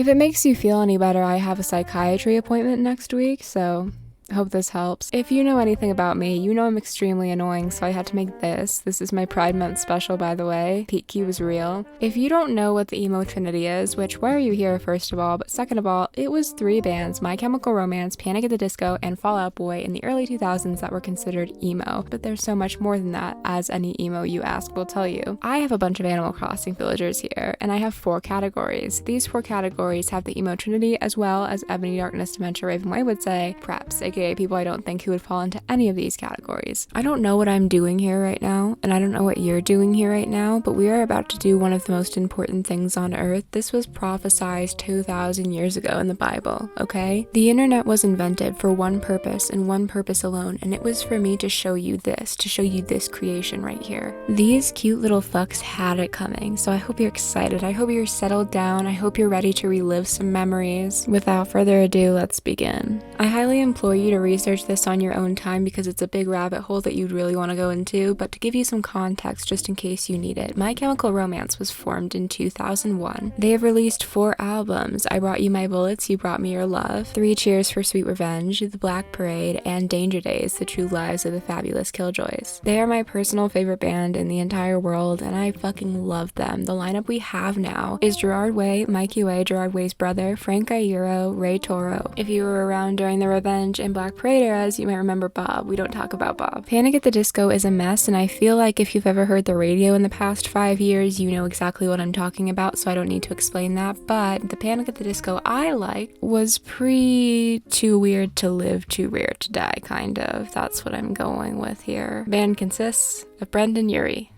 If it makes you feel any better, I have a psychiatry appointment next week, so I hope this helps. If you know anything about me, you know I'm extremely annoying, so I had to make this. This is my Pride Month special, by the way. Peak Q was real. If you don't know what the Emo Trinity is, which why are you here, first of all, but second of all, it was 3 bands, My Chemical Romance, Panic at the Disco, and Fall Out Boy in the early 2000s that were considered emo. But there's so much more than that, as any emo you ask will tell you. I have a bunch of Animal Crossing villagers here, and I have 4 categories. These 4 categories have the Emo Trinity, as well as Ebony, Darkness, Dementia, Raven White would say, preps, aka people I don't think who would fall into any of these categories. I don't know what I'm doing here right now, and I don't know what you're doing here right now, but we are about to do one of the most important things on earth. This was prophesied 2,000 years ago in the Bible, okay? The internet was invented for one purpose and one purpose alone, and it was for me to show you this creation right here. These cute little fucks had it coming, so I hope you're excited. I hope you're settled down. I hope you're ready to relive some memories. Without further ado, let's begin. I highly implore you to research this on your own time because it's a big rabbit hole that you'd really want to go into, but to give you some context just in case you need it, My Chemical Romance was formed in 2001. They have released 4 albums: I Brought You My Bullets, You Brought Me Your Love, 3 Cheers for Sweet Revenge, The Black Parade, and Danger Days, The True Lives of the Fabulous Killjoys. They are my personal favorite band in the entire world, and I fucking love them. The lineup we have now is Gerard Way, Mikey Way, Gerard Way's brother, Frank Iero, Ray Toro. If you were around during the Revenge and Black Parade eras, you might remember Bob. We don't talk about Bob. Panic at the Disco is a mess, and I feel like if you've ever heard the radio in the past 5 years, you know exactly what I'm talking about, so I don't need to explain that. But the Panic at the Disco I liked was too weird to live, too rare to die, kind of. That's what I'm going with here. Band consists of Brendan Urie.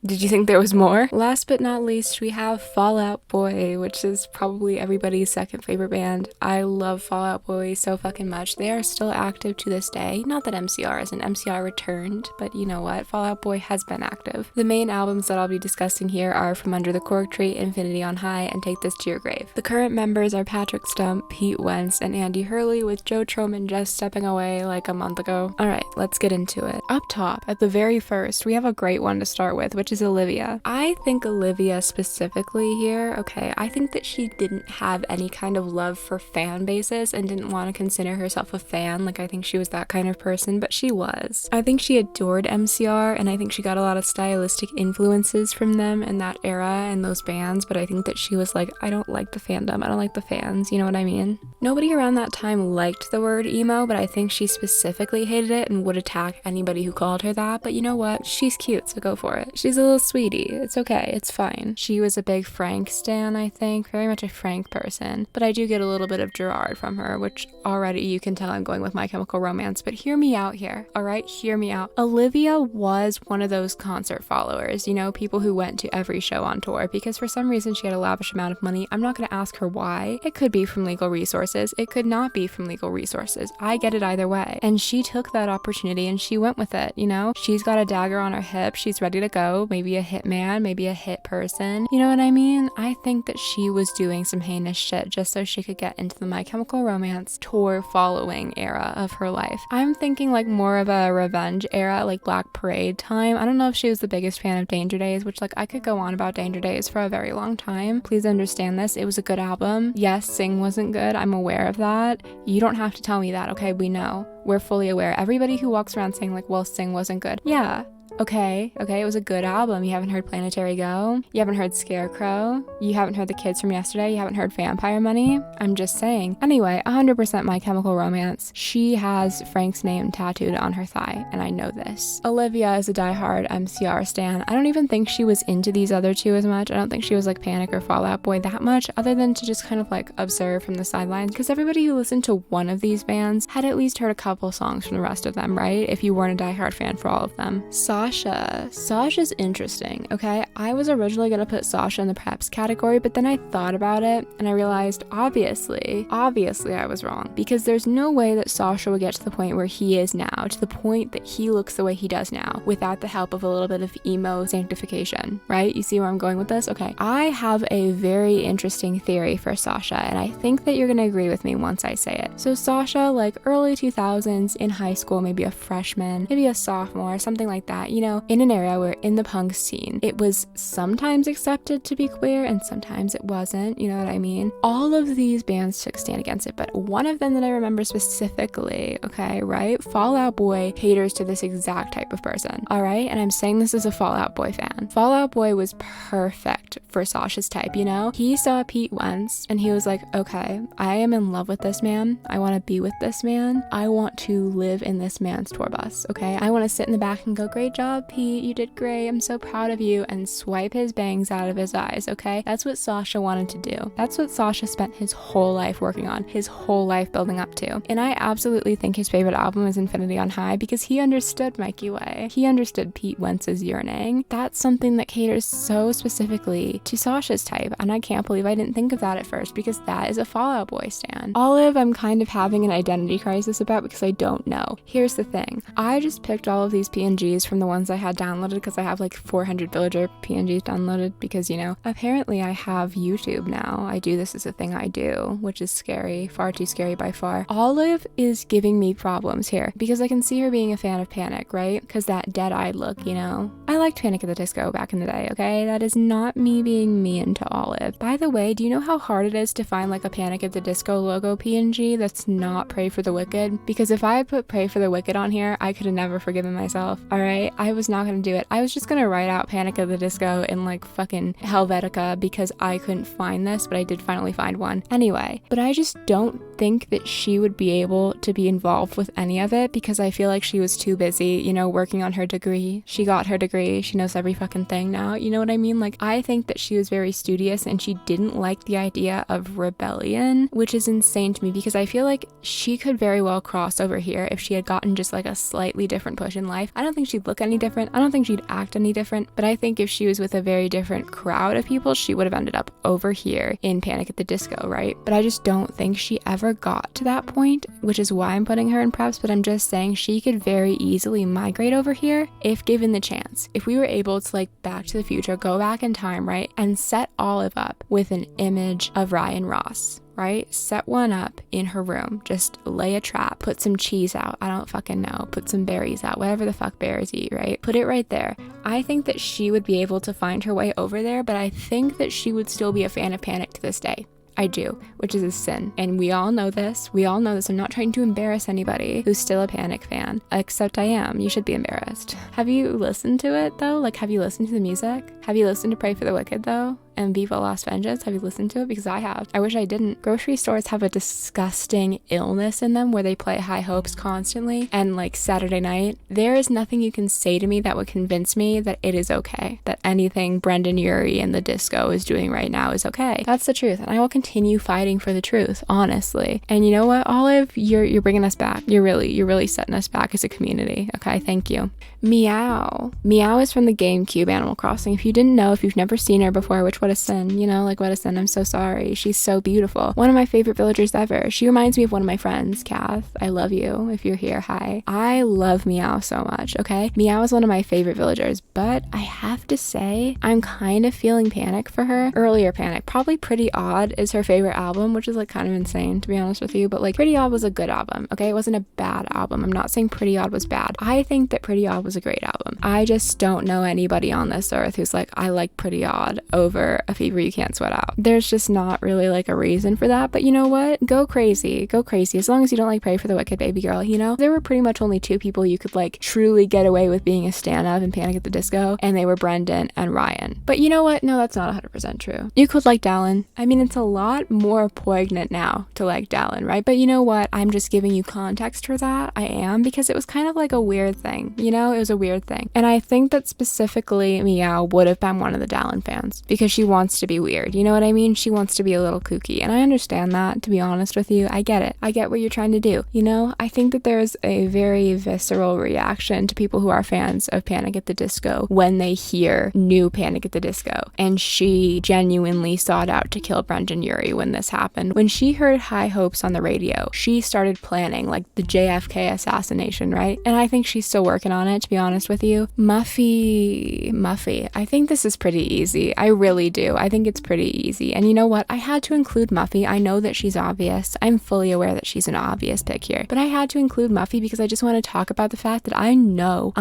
Did you think there was more? Last but not least, we have Fall Out Boy, which is probably everybody's second favorite band. I love Fall Out Boy so fucking much. They are still active to this day. Not that MCR isn't. MCR returned, but you know what? Fall Out Boy has been active. The main albums that I'll be discussing here are From Under the Cork Tree, Infinity on High, and Take This to Your Grave. The current members are Patrick Stump, Pete Wentz, and Andy Hurley, with Joe Troman just stepping away like a month ago. Alright, let's get into it. Up top, at the very first, we have a great one to start with, which is Olivia. I think Olivia specifically here, okay, I think that she didn't have any kind of love for fan bases and didn't want to consider herself a fan. Like, I think she was that kind of person, but she was. I think she adored MCR, and I think she got a lot of stylistic influences from them in that era and those bands, but I think that she was like, I don't like the fandom, I don't like the fans, you know what I mean? Nobody around that time liked the word emo, but I think she specifically hated it and would attack anybody who called her that, but you know what? She's cute, so go for it. She's a little sweetie. It's okay. It's fine. She was a big Frank stan, I think. Very much a Frank person. But I do get a little bit of Gerard from her, which already you can tell I'm going with My Chemical Romance. But hear me out here, alright? Hear me out. Olivia was one of those concert followers, you know, people who went to every show on tour because for some reason she had a lavish amount of money. I'm not going to ask her why. It could be from legal resources. It could not be from legal resources. I get it either way. And she took that opportunity and she went with it, you know? She's got a dagger on her hip. She's ready to go. Maybe a hitman, maybe a hit person. You know what I mean? I think that she was doing some heinous shit just so she could get into the My Chemical Romance tour following era of her life. I'm thinking like more of a revenge era, like Black Parade time. I don't know if she was the biggest fan of Danger Days, which like I could go on about Danger Days for a very long time. Please understand this. It was a good album. Yes, Sing wasn't good. I'm aware of that. You don't have to tell me that, okay? We know. We're fully aware. Everybody who walks around saying like, well, Sing wasn't good. Yeah. Okay, it was a good album. You haven't heard Planetary Go? You haven't heard Scarecrow? You haven't heard The Kids from Yesterday? You haven't heard Vampire Money? I'm just saying. Anyway, 100% My Chemical Romance. She has Frank's name tattooed on her thigh, and I know this. Olivia is a diehard MCR stan. I don't even think she was into these other two as much. I don't think she was like Panic or Fall Out Boy that much, other than to just kind of like observe from the sidelines, because everybody who listened to one of these bands had at least heard a couple songs from the rest of them, right? If you weren't a diehard fan for all of them. Sasha's interesting, okay? I was originally gonna put Sasha in the preps category, but then I thought about it and I realized obviously I was wrong, because there's no way that Sasha would get to the point where he is now, to the point that he looks the way he does now, without the help of a little bit of emo sanctification, right? You see where I'm going with this? Okay, I have a very interesting theory for Sasha, and I think that you're gonna agree with me once I say it. So Sasha, like early 2000s in high school, maybe a freshman, maybe a sophomore, something like that, that, you know, in an era where in the punk scene, it was sometimes accepted to be queer and sometimes it wasn't, you know what I mean? All of these bands took stand against it, but one of them that I remember specifically, okay, right? Fall Out Boy caters to this exact type of person, all right? And I'm saying this as a Fall Out Boy fan. Fall Out Boy was perfect for Sasha's type, you know? He saw Pete once and he was like, okay, I am in love with this man. I want to be with this man. I want to live in this man's tour bus, okay? I want to sit in the back and go, great job, Pete. You did great. I'm so proud of you. And swipe his bangs out of his eyes, okay? That's what Sasha wanted to do. That's what Sasha spent his whole life working on, his whole life building up to. And I absolutely think his favorite album is Infinity on High because he understood Mikey Way. He understood Pete Wentz's yearning. That's something that caters so specifically to Sasha's type. And I can't believe I didn't think of that at first because that is a Fall Out Boy stan. Olive, I'm kind of having an identity crisis about because I don't know. Here's the thing. I just picked all of these PNGs from the ones I had downloaded because I have like 400 villager PNGs downloaded because, you know, apparently I have YouTube now. I do this as a thing I do, which is scary, far too scary by far. Olive is giving me problems here because I can see her being a fan of Panic, right? Because that dead-eyed look, you know? I liked Panic at the Disco back in the day, okay? That is not me being mean to Olive. By the way, do you know how hard it is to find like a Panic at the Disco logo PNG that's not Pray for the Wicked? Because if I had put Pray for the Wicked on here, I could have never forgiven myself, alright? I was not gonna do it. I was just gonna write out Panic at the Disco in like fucking Helvetica because I couldn't find this, but I did finally find one. Anyway, but I just don't think that she would be able to be involved with any of it because I feel like she was too busy, you know, working on her degree. She got her degree. She knows every fucking thing now. You know what I mean? Like, I think that she was very studious and she didn't like the idea of rebellion, which is insane to me because I feel like she could very well cross over here if she had gotten just like a slightly different push in life. I don't think she'd look any different. I don't think she'd act any different, but I think if she was with a very different crowd of people, she would have ended up over here in Panic at the Disco, right? But I just don't think she ever got to that point, which is why I'm putting her in preps, but I'm just saying she could very easily migrate over here if given the chance. If we were able to, like, Back to the Future, go back in time, right, and set Olive up with an image of Ryan Ross, right? Set one up in her room. Just lay a trap. Put some cheese out. I don't fucking know. Put some berries out. Whatever the fuck bears eat, right? Put it right there. I think that she would be able to find her way over there, but I think that she would still be a fan of Panic to this day. I do, which is a sin. And we all know this. We all know this. I'm not trying to embarrass anybody who's still a Panic fan, except I am. You should be embarrassed. Have you listened to it though? Like, have you listened to the music? Have you listened to Pray for the Wicked though? And Viva Las Vengeance? Have you listened to it? Because I have. I wish I didn't. Grocery stores have a disgusting illness in them where they play High Hopes constantly. And like Saturday night, there is nothing you can say to me that would convince me that it is okay. That anything Brendan Urie and the disco is doing right now is okay. That's the truth. And I will continue fighting for the truth, honestly. And you know what, Olive? You're bringing us back. You're really setting us back as a community. Okay, thank you. Meow. Meow is from the GameCube Animal Crossing. If you didn't know, if you've never seen her before, which what a sin, you know, like what a sin. I'm so sorry. She's so beautiful. One of my favorite villagers ever. She reminds me of one of my friends, Kath. I love you. If you're here, hi. I love Meow so much, okay? Meow is one of my favorite villagers, but I have to say, I'm kind of feeling Panic for her. Earlier Panic. Probably Pretty Odd is her favorite album, which is like kind of insane to be honest with you, but like Pretty Odd was a good album, okay? It wasn't a bad album. I'm not saying Pretty Odd was bad. I think that Pretty Odd was a great album. I just don't know anybody on this earth who's like, I like Pretty Odd over A Fever You Can't Sweat Out. There's just not really like a reason for that, but you know what? Go crazy. Go crazy. As long as you don't like Pray for the Wicked, baby girl, you know? There were pretty much only two people you could like truly get away with being a stan of in Panic at the Disco, and they were Brendan and Ryan. But you know what? No, that's not 100% true. You could like Dallin. I mean, it's a lot more poignant now to like Dallin, right? But you know what? I'm just giving you context for that. I am, because it was kind of like a weird thing, you know? It was a weird thing. And I think that specifically Meow would have been one of the Dallin fans because she wants to be weird. You know what I mean? She wants to be a little kooky. And I understand that, to be honest with you. I get it. I get what you're trying to do. You know, I think that there's a very visceral reaction to people who are fans of Panic at the Disco when they hear new Panic at the Disco. And she genuinely sought out to kill Brendan Urie when this happened. When she heard High Hopes on the radio, she started planning like the JFK assassination, right? And I think she's still working on it, to be honest with you. Muffy. I think this is pretty easy. I really really do. I think it's pretty easy. And you know what? I had to include Muffy. I know that she's obvious. I'm fully aware that she's an obvious pick here. But I had to include Muffy because I just want to talk about the fact that I know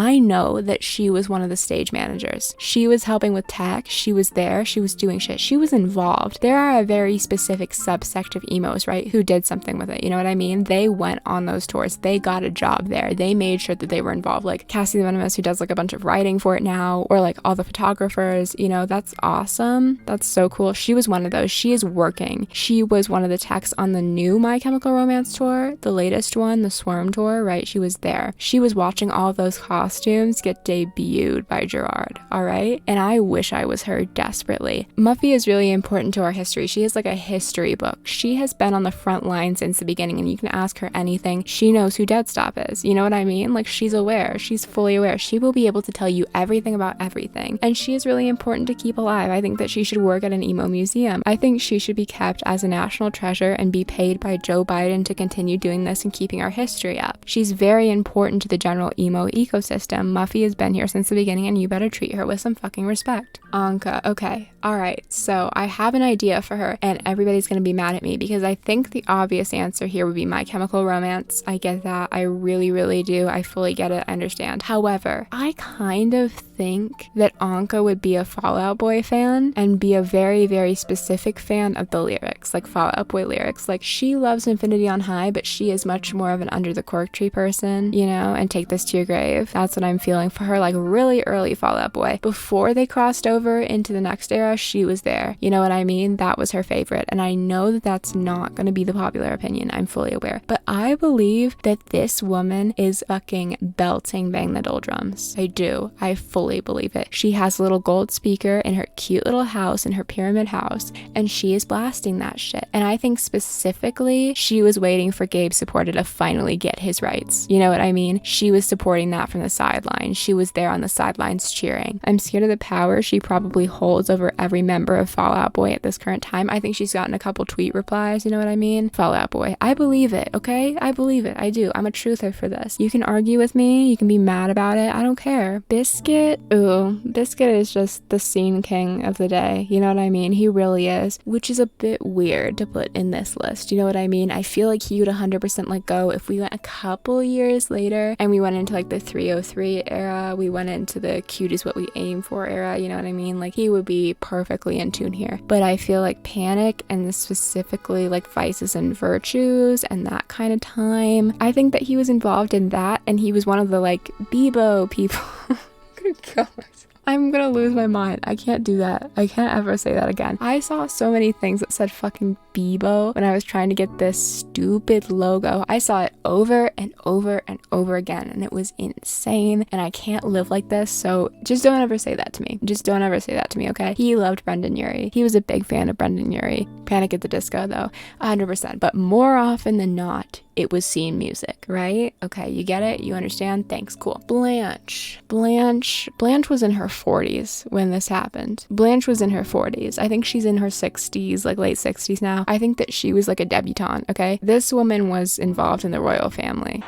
that she was one of the stage managers. She was helping with tech. She was there. She was doing shit. She was involved. There are a very specific subsect of emos, right, who did something with it. You know what I mean? They went on those tours. They got a job there. They made sure that they were involved. Like Cassie the Venomous, who does like a bunch of writing for it now, or like all the photographers, you know, that's awesome. That's so cool. She was one of those. She is working. She was one of the techs on the new My Chemical Romance tour, the latest one, the Swarm tour, right? She was there. She was watching all of those costumes get debuted by Gerard, all right? And I wish I was her desperately. Muffy is really important to our history. She is like a history book. She has been on the front line since the beginning, and you can ask her anything. She knows who Dead Stop is. You know what I mean? Like, she's aware. She's fully aware. She will be able to tell you everything about everything. And she is really important to keep alive. I think that she should work at an emo museum. I think she should be kept as a national treasure and be paid by Joe Biden to continue doing this and keeping our history up. She's very important to the general emo ecosystem. Muffy has been here since the beginning, and you better treat her with some fucking respect. Anka. Okay. All right. So I have an idea for her, and everybody's going to be mad at me because I think the obvious answer here would be My Chemical Romance. I get that. I really, really do. I fully get it. I understand. However, I kind of think that Anka would be a Fall Out Boy fan and be a very, very specific fan of the lyrics, like Fall Out Boy lyrics. Like, she loves Infinity on High, but she is much more of an Under the Cork Tree person, you know, and Take This to Your Grave. That's what I'm feeling for her, like really early Fall Out Boy. Before they crossed over into the next era, she was there. You know what I mean? That was her favorite. And I know that that's not going to be the popular opinion. I'm fully aware. But I believe that this woman is fucking belting Bang the Doldrums. I do. I fully believe it. She has a little gold speaker in her cute little house, in her pyramid house, and she is blasting that shit. And I think specifically she was waiting for Gabe Supporter to finally get his rights. You know what I mean? She was supporting that from the sidelines. She was there on the sidelines cheering. I'm scared of the power she probably holds over every member of Fall Out Boy at this current time. I think she's gotten a couple tweet replies, you know what I mean? Fall Out Boy. I believe it, okay? I believe it. I do. I'm a truther for this. You can argue with me. You can be mad about it. I don't care. Biscuit. Ooh, Biscuit is just the scene king of the day. You know what I mean? He really is, which is a bit weird to put in this list. You know what I mean? I feel like he would 100% let go if we went a couple years later and we went into like the 303 era. We went into the cute is what we aim for era. You know what I mean? Like, he would be perfectly in tune here. But I feel like Panic, and specifically like Vices and Virtues and that kind of time, I think that he was involved in that, and he was one of the like Bebo people. I'm gonna kill myself. I'm gonna lose my mind. I can't do that. I can't ever say that again. I saw so many things that said fucking Bebo when I was trying to get this stupid logo. I saw it over and over and over again, and it was insane, and I can't live like this, so just don't ever say that to me. Just don't ever say that to me, okay? He loved Brendan Urie. He was a big fan of Brendan Urie. Panic at the Disco, though, 100%. But more often than not, it was scene music, right? Okay, you get it? You understand? Thanks, cool. Blanche was in her 40s when this happened. Blanche was in her 40s. I think she's in her 60s, like late 60s now. I think that she was like a debutante, okay? This woman was involved in the royal family.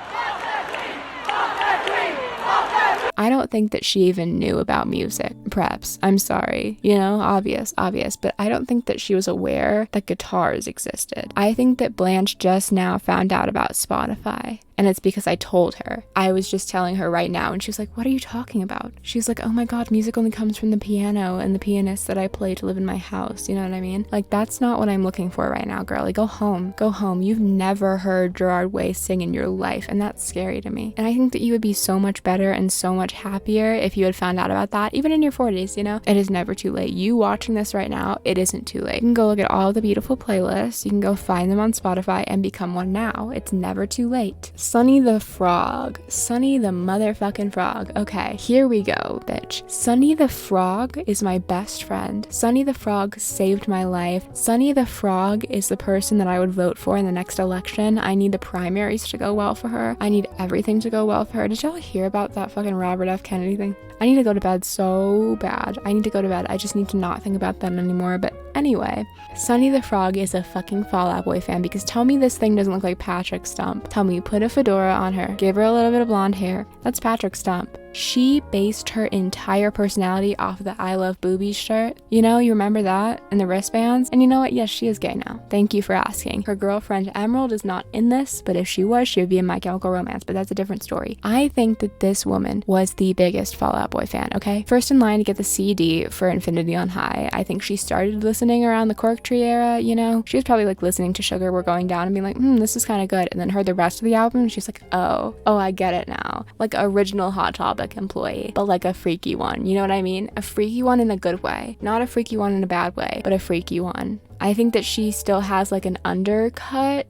I don't think that she even knew about music preps. I'm sorry, you know, obvious, but I don't think that she was aware that guitars existed. I think that Blanche just now found out about Spotify. And it's because I told her. I was just telling her right now, and she was like, what are you talking about? She's like, oh my god, music only comes from the piano and the pianist that I play to live in my house. You know what I mean? Like, that's not what I'm looking for right now, girlie. Go home. Go home. You've never heard Gerard Way sing in your life, and that's scary to me. And I think that you would be so much better and so much happier if you had found out about that, even in your 40s, you know? It is never too late. You watching this right now, it isn't too late. You can go look at all the beautiful playlists. You can go find them on Spotify and become one now. It's never too late. Sonny the Frog. Sonny the motherfucking Frog. Okay, here we go, bitch. Sonny the Frog is my best friend. Sonny the Frog saved my life. Sonny the Frog is the person that I would vote for in the next election. I need the primaries to go well for her. I need everything to go well for her. Did y'all hear about that fucking Robert F. Kennedy thing? I need to go to bed so bad. I need to go to bed. I just need to not think about that anymore. But anyway, Sonny the Frog is a fucking Fall Out Boy fan, because tell me this thing doesn't look like Patrick Stump. Tell me, put a fedora on her, give her a little bit of blonde hair. That's Patrick Stump. She based her entire personality off of the I Love Boobies shirt. You know, you remember that? And the wristbands? And you know what? Yes, she is gay now. Thank you for asking. Her girlfriend Emerald is not in this, but if she was, she would be in My Chemical Romance, but that's a different story. I think that this woman was the biggest Fall Out Boy fan, okay? First in line to get the CD for Infinity on High. I think she started listening around the Cork Tree era, you know? She was probably like listening to Sugar We're Going Down and being like, this is kind of good. And then heard the rest of the album and she's like, oh, I get it now. Like original Hot Topic employee, but like a freaky one, you know what I mean? A freaky one in a good way. Not a freaky one in a bad way, but a freaky one. I think that she still has like an undercut,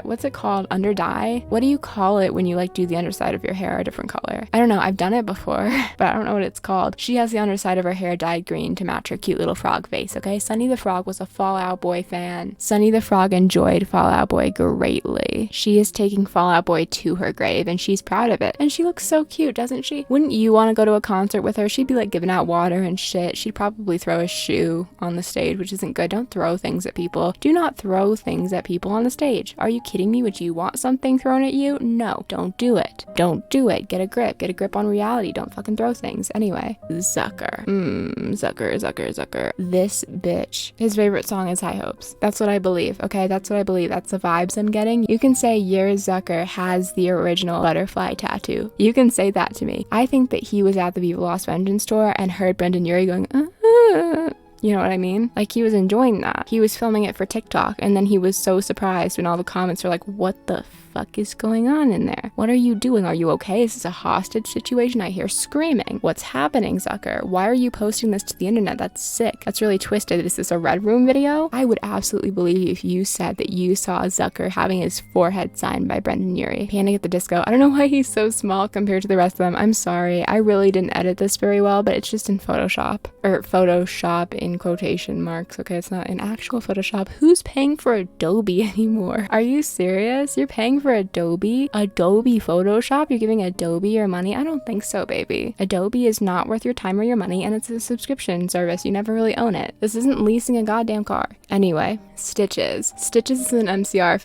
what's it called? Under dye? What do you call it when you like do the underside of your hair a different color? I don't know, I've done it before, but I don't know what it's called. She has the underside of her hair dyed green to match her cute little frog face, okay? Sonny the Frog was a Fall Out Boy fan. Sonny the Frog enjoyed Fall Out Boy greatly. She is taking Fall Out Boy to her grave and she's proud of it. And she looks so cute, doesn't she? Wouldn't you want to go to a concert with her? She'd be like giving out water and shit. She'd probably throw a shoe on the stage, which is good. Don't throw things at people. Do not throw things at people on the stage. Are you kidding me? Would you want something thrown at you? No, don't do it. Don't do it. Get a grip on reality. Don't fucking throw things. Anyway, Zucker. Zucker. This bitch. His favorite song is High Hopes. That's what I believe, okay? That's what I believe. That's the vibes I'm getting. You can say your Zucker has the original butterfly tattoo. You can say that to me. I think that he was at the Viva Lost Vengeance tour and heard Brendan Urie going, you know what I mean? Like he was enjoying that. He was filming it for TikTok and then he was so surprised when all the comments were like, what the fuck is going on in there? What are you doing? Are you okay? Is this a hostage situation? I hear screaming. What's happening, Zucker? Why are you posting this to the internet? That's sick. That's really twisted. Is this a Red Room video? I would absolutely believe you if you said that you saw Zucker having his forehead signed by Brendan Urie. Panic at the Disco. I don't know why he's so small compared to the rest of them. I'm sorry. I really didn't edit this very well, but it's just in Photoshop. Or Photoshop in quotation marks. Okay, it's not in actual Photoshop. Who's paying for Adobe anymore? Are you serious? You're paying for Adobe Photoshop? You're giving Adobe your money? I don't think so, baby. Adobe is not worth your time or your money, and it's a subscription service. You never really own it. This isn't leasing a goddamn car. Anyway, Stitches is an MCR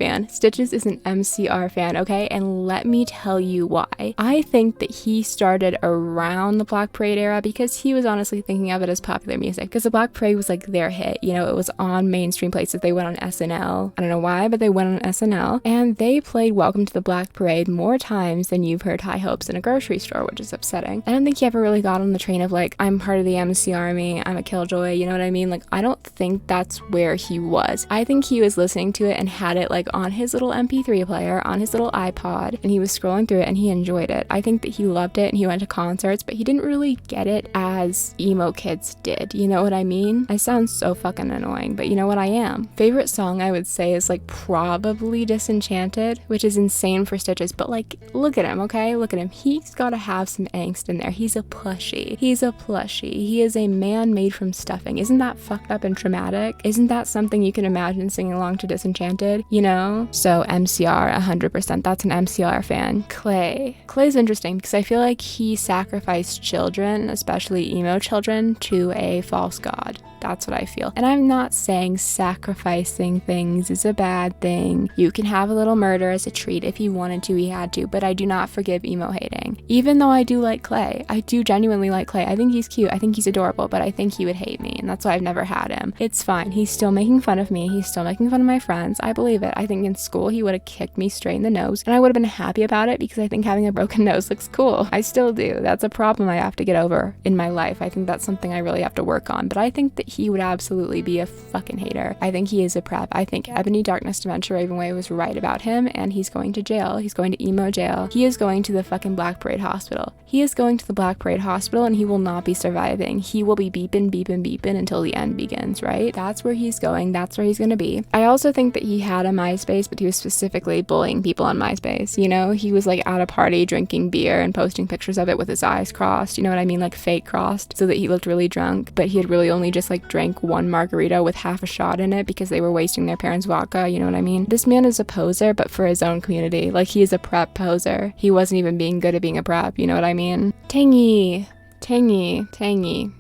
fan, okay? And let me tell you why. I think that he started around the Black Parade era because he was honestly thinking of it as popular music, because the Black Parade was like their hit, you know? It was on mainstream places. They went on SNL. I don't know why, but they went on SNL and they played Welcome to the Black Parade more times than you've heard High Hopes in a grocery store, which is upsetting. I don't think he ever really got on the train of like, I'm part of the MC Army, I'm a killjoy, you know what I mean? Like, I don't think that's where he was. I think he was listening to it and had it like on his little MP3 player, on his little iPod, and he was scrolling through it and he enjoyed it. I think that he loved it and he went to concerts, but he didn't really get it as emo kids did, you know what I mean? I sound so fucking annoying, but you know what I am. Favorite song I would say is like probably Disenchanted, which is insane for Stitches, but like, look at him, okay? Look at him. He's gotta have some angst in there. He's a plushie. He is a man made from stuffing. Isn't that fucked up and traumatic? Isn't that something you can imagine singing along to Disenchanted, you know? So MCR, 100%. That's an MCR fan. Clay's interesting because I feel like he sacrificed children, especially emo children, to a false god. That's what I feel. And I'm not saying sacrificing things is a bad thing. You can have a little murder as a treat if he wanted to, he had to, but I do not forgive emo hating. Even though I do like Clay. I do genuinely like Clay. I think he's cute. I think he's adorable, but I think he would hate me, and that's why I've never had him. It's fine. He's still making fun of me. He's still making fun of my friends. I believe it. I think in school he would have kicked me straight in the nose, and I would have been happy about it because I think having a broken nose looks cool. I still do. That's a problem I have to get over in my life. I think that's something I really have to work on, but I think that he would absolutely be a fucking hater. I think he is a prep. I think Ebony Darkness Dementia Ravenway was right about him, and he's going to jail. He's going to emo jail. He is going to the fucking Black Parade Hospital. He is going to the Black Parade Hospital, and he will not be surviving. He will be beeping until the end begins, right? That's where he's going. That's where he's going to be. I also think that he had a MySpace, but he was specifically bullying people on MySpace. You know, he was like at a party drinking beer and posting pictures of it with his eyes crossed. You know what I mean? Like fake crossed so that he looked really drunk, but he had really only just like drank one margarita with half a shot in it because they were wasting their parents' vodka. You know what I mean? This man is a poser, but for his own community. Like, he is a prep poser. He wasn't even being good at being a prep. You know what I mean? Tangy.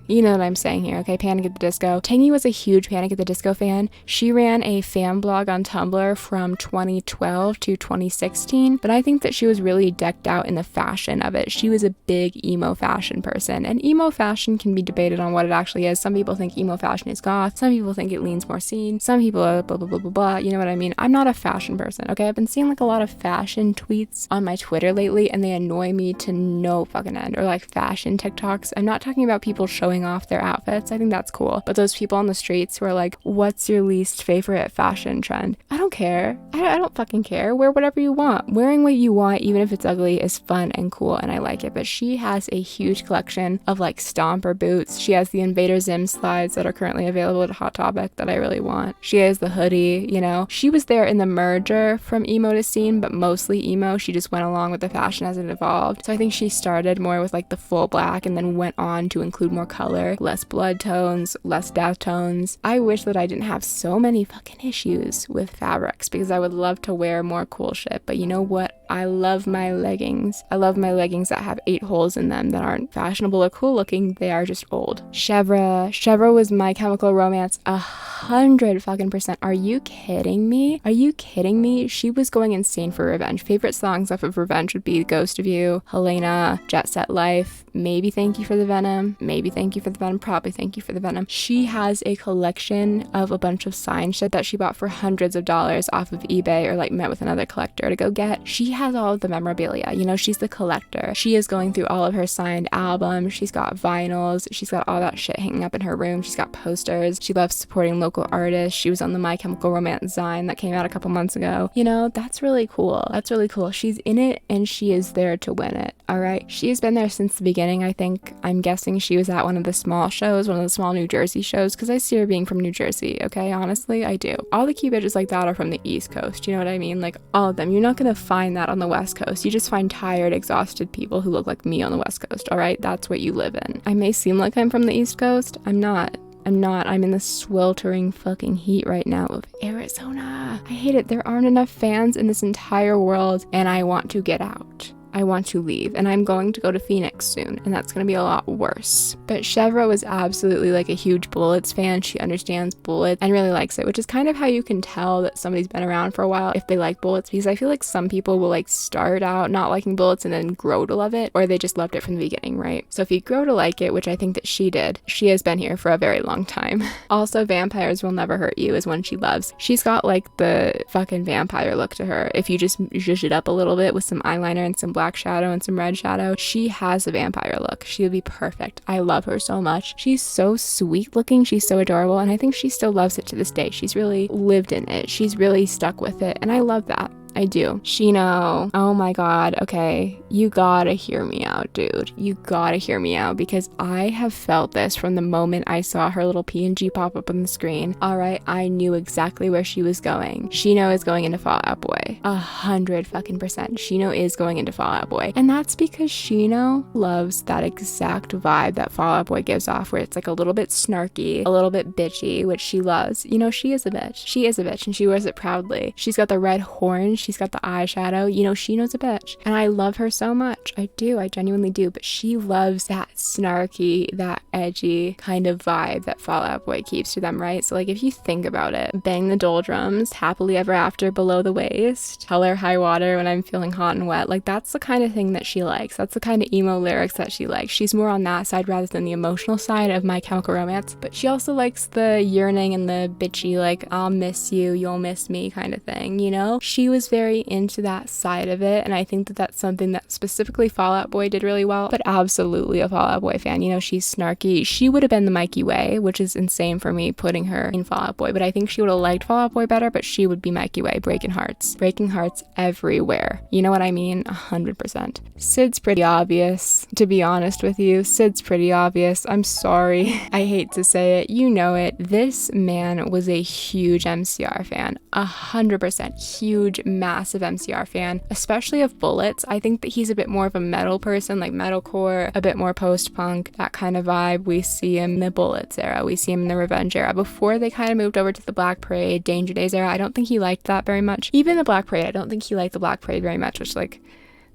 You know what I'm saying here, okay? Panic at the Disco. Tangy was a huge Panic at the Disco fan. She ran a fan blog on Tumblr from 2012 to 2016, but I think that she was really decked out in the fashion of it. She was a big emo fashion person, and emo fashion can be debated on what it actually is. Some people think emo fashion is goth, some people think it leans more scene, some people are blah blah blah blah blah, you know what I mean? I'm not a fashion person, okay? I've been seeing like a lot of fashion tweets on my Twitter lately, and they annoy me to no fucking end. Or like fashion TikToks. I'm not talking about people showing off their outfits, I think that's cool, but those people on the streets who are like, what's your least favorite fashion trend? I don't care. I don't fucking care. Wear whatever you want. Wearing what you want, even if it's ugly, is fun and cool, and I like it. But she has a huge collection of like stomper boots. She has the Invader Zim slides that are currently available at Hot Topic that I really want. She has the hoodie, you know. She was there in the merger from emo to scene, but mostly emo. She just went along with the fashion as it evolved. So I think she started more with like the full black and then went on to include more color, less blood tones, less death tones. I wish that I didn't have so many fucking issues with fabrics, because I would love to wear more cool shit. But you know what? I love my leggings. I love my leggings that have 8 holes in them that aren't fashionable or cool looking. They are just old. Chevron was My Chemical Romance 100 fucking %. Are you kidding me? Are you kidding me? She was going insane for Revenge. Favorite songs off of Revenge would be Ghost of You, Helena, Jet Set Life, maybe Thank You for the Venom, maybe Thank You for the Venom, probably Thank You for the Venom. She has a collection of a bunch of signed shit that she bought for hundreds of dollars off of eBay, or like met with another collector to go get. She has all of the memorabilia, you know, she's the collector. She is going through all of her signed albums, she's got vinyls, she's got all that shit hanging up in her room, she's got posters, she loves supporting local artists. She was on the My Chemical Romance Zine that came out a couple months ago. You know, that's really cool. That's really cool. She's in it and she is there to win it, all right? She has been there since the beginning, I think. I'm guessing she was at one of the small shows, one of the small New Jersey shows, because I see her being from New Jersey, okay? Honestly, I do. All the cute bitches like that are from the East Coast, you know what I mean? Like, all of them. You're not gonna find that on the West Coast. You just find tired, exhausted people who look like me on the West Coast, all right? That's what you live in. I may seem like I'm from the East Coast. I'm not. I'm in the sweltering fucking heat right now of Arizona. I hate it. There aren't enough fans in this entire world, and I want to get out. I want to leave, and I'm going to go to Phoenix soon, and that's going to be a lot worse. But Chevron was absolutely like a huge Bullets fan. She understands Bullets and really likes it, which is kind of how you can tell that somebody's been around for a while if they like Bullets, because I feel like some people will like start out not liking Bullets and then grow to love it, or they just loved it from the beginning, right? So if you grow to like it, which I think that she did, she has been here for a very long time. Also, Vampires Will Never Hurt You is one she loves. She's got like the fucking vampire look to her. If you just zhuzh it up a little bit with some eyeliner and some black shadow and some red shadow, she has a vampire look. She would be perfect. I love her so much. She's so sweet looking. She's so adorable, and I think she still loves it to this day. She's really lived in it. She's really stuck with it, and I love that. I do. Shino, oh my god, okay, you gotta hear me out, dude. You gotta hear me out, because I have felt this from the moment I saw her little PNG pop up on the screen. Alright, I knew exactly where she was going. Shino is going into Fall Out Boy. 100 fucking %. Shino is going into Fall Out Boy. And that's because Shino loves that exact vibe that Fall Out Boy gives off, where it's like a little bit snarky, a little bit bitchy, which she loves. You know, she is a bitch. She is a bitch, and she wears it proudly. She's got the red horn. She's got the eyeshadow. You know, Shino's a bitch, and I love her so much. I do. I genuinely do. But she loves that snarky, that edgy kind of vibe that Fall Out Boy keeps to them, right? So like, if you think about it, Bang the Doldrums, Happily Ever After, Below the Waist, Hell or High Water, When I'm Feeling Hot and Wet, like that's the kind of thing that she likes. That's the kind of emo lyrics that she likes. She's more on that side rather than the emotional side of My Chemical Romance. But she also likes the yearning and the bitchy, like, I'll miss you, you'll miss me kind of thing, you know? She was very into that side of it, and I think that that's something that specifically Fall Out Boy did really well. But absolutely a Fall Out Boy fan. You know, she's snarky. She would have been the Mikey Way, which is insane for me putting her in Fall Out Boy, but I think she would have liked Fall Out Boy better, but she would be Mikey Way, breaking hearts everywhere. You know what I mean? 100%. Sid's pretty obvious, to be honest with you. Sid's pretty obvious. I'm sorry. I hate to say it. You know it. This man was a huge MCR fan. 100% huge, massive MCR fan, especially of Bullets. I think that he's a bit more of a metal person, like metalcore, a bit more post-punk, that kind of vibe. We see him in the Bullets era. We see him in the Revenge era. Before they kind of moved over to the Black Parade, Danger Days era, I don't think he liked that very much. Even the Black Parade, I don't think he liked the Black Parade very much, which like,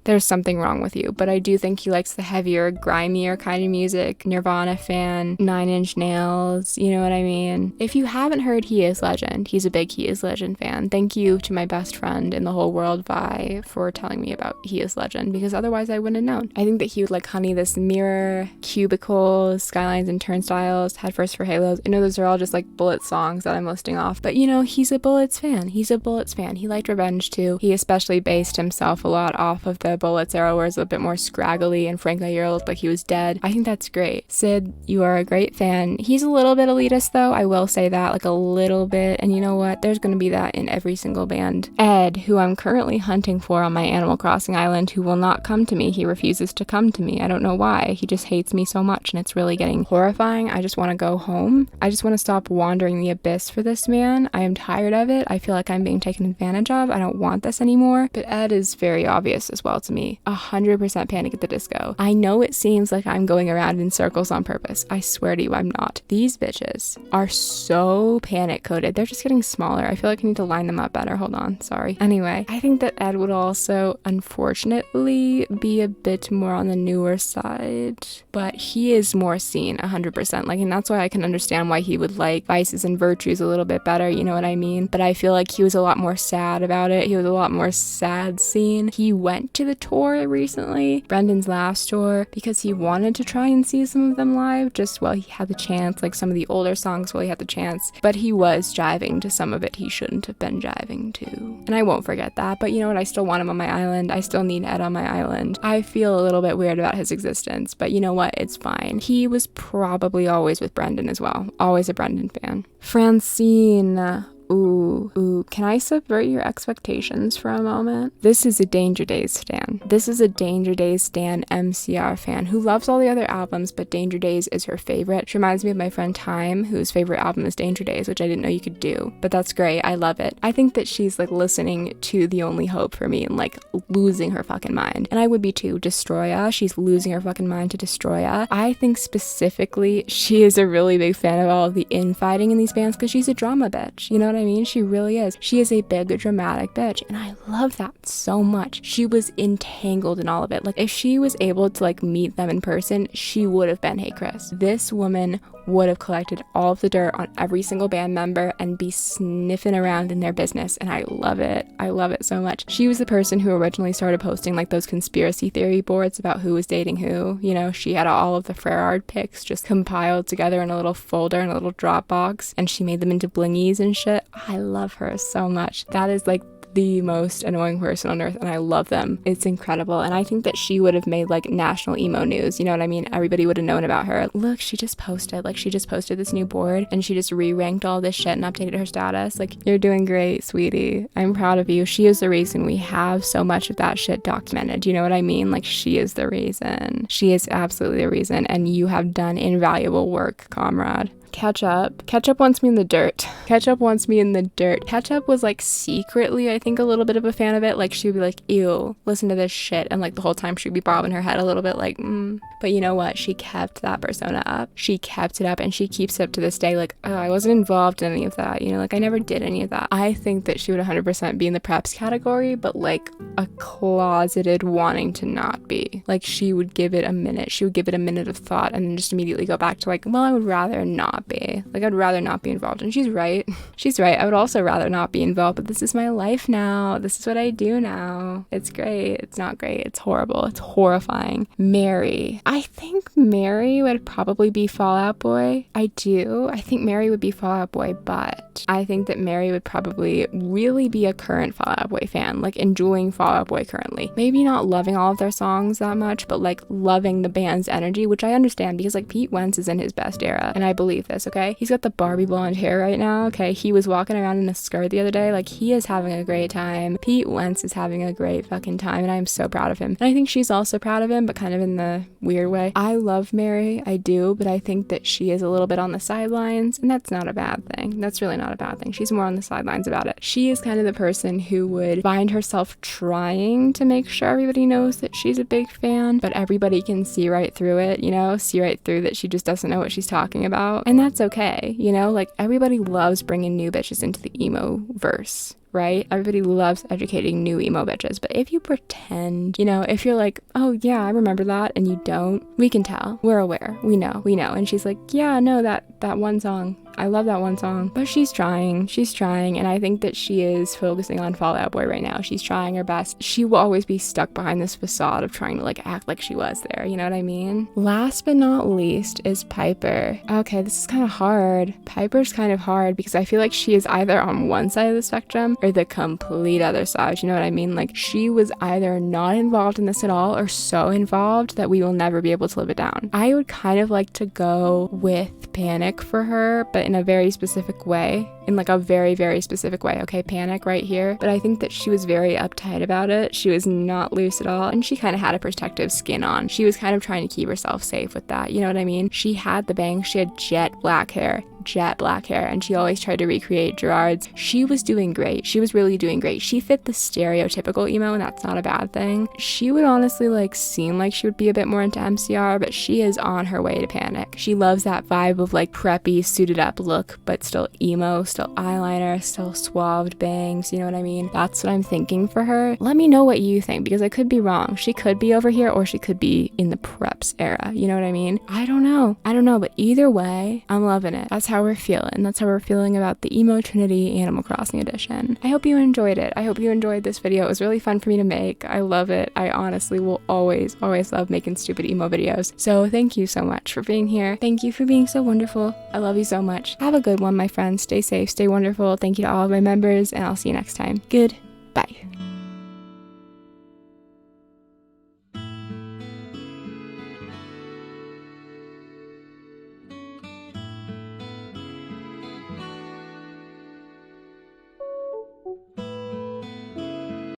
there's something wrong with you. But I do think he likes the heavier, grimier kind of music. Nirvana fan, Nine Inch Nails, you know what I mean? If you haven't heard He Is Legend, he's a big He Is Legend fan. Thank you to my best friend in the whole world, Vi, for telling me about He Is Legend, because otherwise I wouldn't have known. I think that he would like Honey This Mirror, Cubicles, Skylines and Turnstiles, Headfirst for Halos. I know those are all just like Bullet songs that I'm listing off, but you know, he's a Bullets fan. He's a Bullets fan. He liked Revenge too. He especially based himself a lot off of the Bullets era, where it's a bit more scraggly and Frank Aguirre looked like he was dead. I think that's great. Sid, you are a great fan. He's a little bit elitist though, I will say that, like a little bit, and you know what? There's gonna be that in every single band. Ed, who I'm currently hunting for on my Animal Crossing island, who will not come to me. He refuses to come to me. I don't know why. He just hates me so much, and it's really getting horrifying. I just want to go home. I just want to stop wandering the abyss for this man. I am tired of it. I feel like I'm being taken advantage of. I don't want this anymore. But Ed is very obvious as well to me. 100% Panic at the Disco. I know it seems like I'm going around in circles on purpose. I swear to you, I'm not. These bitches are so panic coded. They're just getting smaller. I feel like I need to line them up better. Hold on. Sorry. Anyway, I think that Ed would also, unfortunately, be a bit more on the newer side, but he is more seen 100%. Like, and that's why I can understand why he would like Vices and Virtues a little bit better, you know what I mean? But I feel like he was a lot more sad about it. He was a lot more sad scene. He went to the tour recently, Brendan's last tour, because he wanted to try and see some of them live just while he had the chance, like some of the older songs while he had the chance, but he was jiving to some of it he shouldn't have been jiving to. And I won't forget that, but you know what? I still want him on my island. I still need Ed on my island. I feel a little bit weird about his existence, but you know what? It's fine. He was probably always with Brendan as well. Always a Brendan fan. Francine. Ooh, can I subvert your expectations for a moment? This is a Danger Days stan. This is a Danger Days stan MCR fan who loves all the other albums, but Danger Days is her favorite. She reminds me of my friend Time, whose favorite album is Danger Days, which I didn't know you could do, but that's great. I love it. I think that she's like listening to The Only Hope for me and like losing her fucking mind. And I would be too. Destroya, she's losing her fucking mind to Destroya. I think specifically she is a really big fan of all of the infighting in these bands because she's a drama bitch. You know what I mean? She really is. She is a big dramatic bitch, and I love that so much. She was entangled in all of it. Like, if she was able to like meet them in person, she would have been Hey Chris. This woman would have collected all of the dirt on every single band member and be sniffing around in their business, and I love it. I love it so much. She was the person who originally started posting like those conspiracy theory boards about who was dating who. You know, she had all of the Frerard pics just compiled together in a little folder in a little Dropbox, and she made them into blingies and shit. I love her so much. That is like the most annoying person on earth, and I love them. It's incredible, and I think that she would have made like national emo news, you know what I mean? Everybody would have known about her. Look, she just posted this new board, and she just re-ranked all this shit and updated her status. Like, you're doing great, sweetie. I'm proud of you. She is the reason we have so much of that shit documented, you know what I mean? Like, she is the reason. She is absolutely the reason, and you have done invaluable work, comrade. Ketchup wants me in the dirt. Ketchup was like secretly, I think, a little bit of a fan of it. Like, she'd be like, ew, listen to this shit, and like the whole time she'd be bobbing her head a little bit like, But you know what? She kept that persona up. She kept it up, and she keeps it up to this day. Like, oh, I wasn't involved in any of that, you know, like I never did any of that. I think that she would 100% be in the preps category, but like a closeted wanting to not be. Like, she would give it a minute. She would give it a minute of thought and then just immediately go back to like, well, I would rather not be. Like, I'd rather not be involved. And she's right. She's right. I would also rather not be involved, but this is my life now. This is what I do now. It's great. It's not great. It's horrible. It's horrifying. Mary. I think Mary would probably be Fall Out Boy. I do. I think Mary would be Fall Out Boy, but I think that Mary would probably really be a current Fall Out Boy fan, like enjoying Fall Out Boy currently. Maybe not loving all of their songs that much, but like loving the band's energy, which I understand because like Pete Wentz is in his best era, and I believe this, okay? He's got the Barbie blonde hair right now, okay? He was walking around in a skirt the other day. Like, he is having a great time. Pete Wentz is having a great fucking time, and I'm so proud of him. And I think she's also proud of him, but kind of in the weird way. I love Mary, I do, but I think that she is a little bit on the sidelines, and that's not a bad thing. That's really not a bad thing. She's more on the sidelines about it. She is kind of the person who would find herself trying to make sure everybody knows that she's a big fan, but everybody can see right through it, you know, see right through that she just doesn't know what she's talking about, and that's okay, you know, like everybody loves bringing new bitches into the emo verse, right? Everybody loves educating new emo bitches, but if you pretend, you know, if you're like, oh yeah, I remember that, and you don't, we can tell. We're aware. We know. And she's like, yeah, no, that one song, I love that one song. But she's trying, and I think that she is focusing on Fall Out Boy right now. She's trying her best. She will always be stuck behind this facade of trying to like act like she was there, you know what I mean? Last but not least is Piper. Okay, this is kind of hard. Piper's kind of hard because I feel like she is either on one side of the spectrum or the complete other side, you know what I mean? Like, she was either not involved in this at all or so involved that we will never be able to live it down. I would kind of like to go with Panic for her, but in a very specific way, in like a very, very specific way. Okay, Panic right here. But I think that she was very uptight about it. She was not loose at all, and she kind of had a protective skin on. She was kind of trying to keep herself safe with that, you know what I mean? She had the bangs, she had jet black hair, and she always tried to recreate Gerard's. She was doing great. She was really doing great. She fit the stereotypical emo, and that's not a bad thing. She would honestly like seem like she would be a bit more into MCR, but she is on her way to Panic. She loves that vibe of like preppy, suited up look, but still emo, still eyeliner, still suaved bangs, you know what I mean? That's what I'm thinking for her. Let me know what you think, because I could be wrong. She could be over here, or she could be in the preps era, you know what I mean? I don't know, but either way, I'm loving it. That's how we're feeling. That's how we're feeling about the Emo Trinity Animal Crossing edition. I hope you enjoyed it. I hope you enjoyed this video. It was really fun for me to make. I love it. I honestly will always love making stupid emo videos. So thank you so much for being here. Thank you for being so wonderful. I love you so much. Have a good one, my friends. Stay safe, stay wonderful. Thank you to all of my members, and I'll see you next time. Goodbye.